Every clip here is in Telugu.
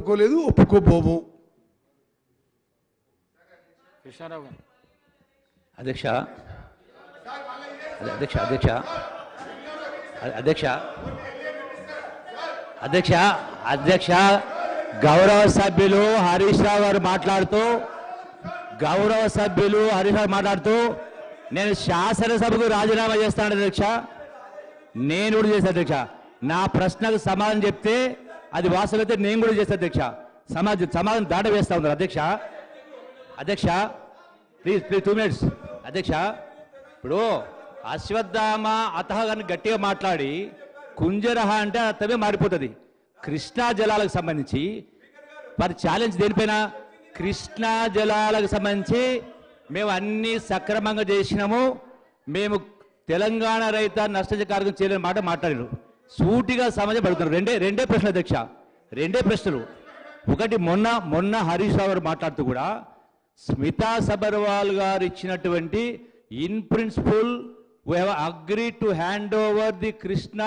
ఒప్పుకోలేదు, ఒప్పుకోబోము. కృష్ణారావు గారు. అధ్యక్ష అధ్యక్ష అధ్యక్ష అధ్యక్ష అధ్యక్ష అధ్యక్ష గౌరవ సభ్యులు హరీష్ రావు గారు మాట్లాడుతూ నేను శాసనసభకు రాజీనామా చేస్తాను అధ్యక్ష. నేను కూడా చేస్తాను అధ్యక్ష. నా ప్రశ్నకు సమాధానం చెప్తే అది వాస్తవైతే నేను కూడా చేస్తాను అధ్యక్ష. సమాధానం దాట వేస్తా ఉన్నారు అధ్యక్ష. అధ్యక్ష ప్లీజ్ 2 minutes అధ్యక్ష. ఇప్పుడు అశ్వత్థామ అతహ అని గట్టిగా మాట్లాడి కుంజరహ అంటే అర్థమే మారిపోతుంది. కృష్ణా జలాలకు సంబంధించి మరి ఛాలెంజ్ దేనిపైన? కృష్ణా జలాలకు సంబంధించి మేము అన్ని సక్రమంగా చేసినాము, మేము తెలంగాణ రైత నష్ట కార్యక్రమం చేయలేని మాట మాట్లాడారు. సూటిగా సమాజం పడుతున్నారు. రెండే ప్రశ్నలు అధ్యక్ష, రెండే ప్రశ్నలు. ఒకటి మొన్న హరీష్ రావు గారు మాట్లాడుతూ కూడా స్మితా సబర్వాల్ గారు ఇచ్చినటువంటి in principle we have agreed to hand over the Krishna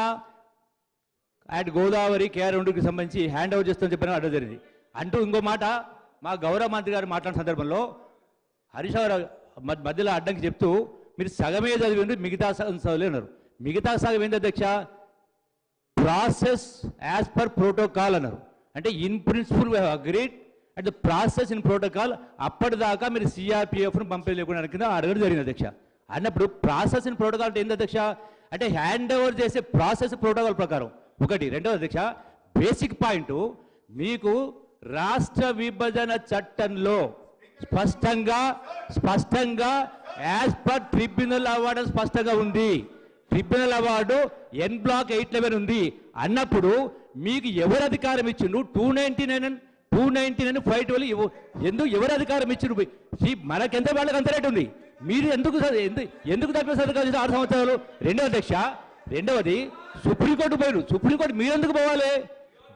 at Godavari KR2కి సంబంధించి హ్యాండ్ ఓవర్ చేస్తామని చెప్పిన అడ్డం జరిగింది అంటూ ఇంకో మాట మా గౌరవ మంత్రి గారు మాట్లాడిన సందర్భంలో హరీష్ రావు మధ్యలో అడ్డంకి చెప్తూ మీరు సగమే చదివింది, మిగతా సగం చదవలేన్నారు. మిగతా సగం ఏంటి అధ్యక్ష? ప్రాసెస్ యాజ్ పర్ ప్రోటోకాల్ అన్నారు. అంటే in principle we have agreed at the process in protocol. అప్పటిదాకా మీరు CRPFను పంపే లేకుండా కింద అడగడం జరిగింది అధ్యక్ష. అన్నప్పుడు ప్రాసెస్ ఇన్ ప్రోటోకాల్ అంటే ఏంటి అధ్యక్ష? అంటే హ్యాండ్ ఓవర్ చేసే ప్రాసెస్ ప్రోటోకాల్ ప్రకారం ఒకటి. రెండవది అధ్యక్ష, బేసిక్ పాయింట్ మీకు రాష్ట్ర విభజన చట్టంలో స్పష్టంగా యాజ్ పర్ ట్రిబ్యునల్ అవార్డు స్పష్టంగా ఉంది. ట్రిబ్యునల్ అవార్డు N Block 811 ఉంది అన్నప్పుడు మీకు ఎవరు అధికారం ఇచ్చిండు? 299 512 ఎందుకు ఎవరు అధికారం ఇచ్చిండు? మనకెంత వాళ్ళకి అంత రేటు ఉంది. మీరు ఎందుకు తక్కువ సర్కారు 6 సంవత్సరాలు? రెండవది సుప్రీంకోర్టు పోయారు. సుప్రీంకోర్టు మీరు ఎందుకు పోవాలి?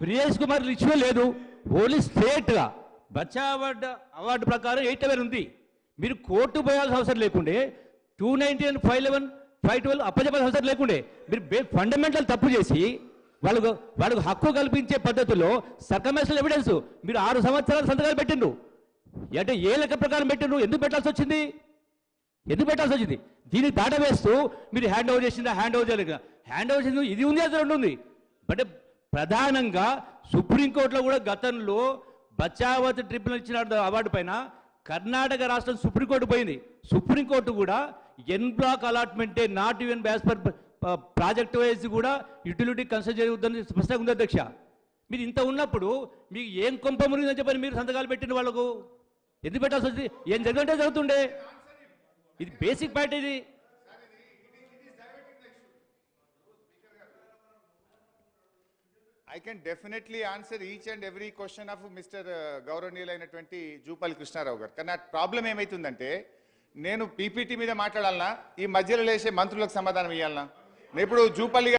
బ్రిజేష్ కుమార్ ఇష్యూ లేదు. ఓన్లీ స్టేట్గా బచ్చా అవార్డు ప్రకారం 811 ఉంది. మీరు కోర్టు పోయాల్సిన అవసరం లేకుండే, 299 512 అప్పచెప్పాల్సిన అవసరం లేకుండే. మీరు ఫండమెంటల్ తప్పు చేసి వాళ్ళకు హక్కు కల్పించే పద్ధతిలో సర్కమ్స్టెన్షియల్ ఎవిడెన్స్ మీరు 6 సంవత్సరాల సంతకాలు పెట్టిండ్రు. అంటే ఏ లెక్క ప్రకారం పెట్టిండ్రు? ఎందుకు పెట్టాల్సి వచ్చింది? దీన్ని దాట వేస్తూ మీరు హ్యాండ్ ఓవర్ చేసిందా, హ్యాండ్ ఓవర్ చేయలేదు. హ్యాండ్ ఓవర్ చేసింది ఇది ఉంది, అది రెండు ఉంది. బట్ ప్రధానంగా సుప్రీంకోర్టులో కూడా గతంలో బచావత్ ట్రిబ్యునల్ ఇచ్చిన అవార్డు పైన కర్ణాటక రాష్ట్రం సుప్రీంకోర్టు పోయింది. సుప్రీంకోర్టు కూడా N Block అలాట్మెంటే not even as per project wise కూడా యూటిలిటీ కన్సిడర్ చేయవద్దని స్పష్టంగా ఉంది అధ్యక్ష. మీరు ఇంత ఉన్నప్పుడు మీకు ఏం కొంప మురిగిందని చెప్పని మీరు సంతకాలు పెట్టిన వాళ్ళకు ఎందుకు పెట్టాల్సి వచ్చింది? ఏం జరిగింటే జరుగుతుండే. ఇది బేసిక్ పాయింట్. ఇది I can definitely answer each and every question of Mr. గౌరవనీయులైనటువంటి జూపల్లి కృష్ణారావు గారు. కానీ నా ప్రాబ్లం ఏమైతుందంటే నేను PPT మీద మాట్లాడాలన్నా, ఈ మధ్యలో లేచే మంత్రులకు సమాధానం ఇవ్వాలన్నా. ఇప్పుడు జూపల్లి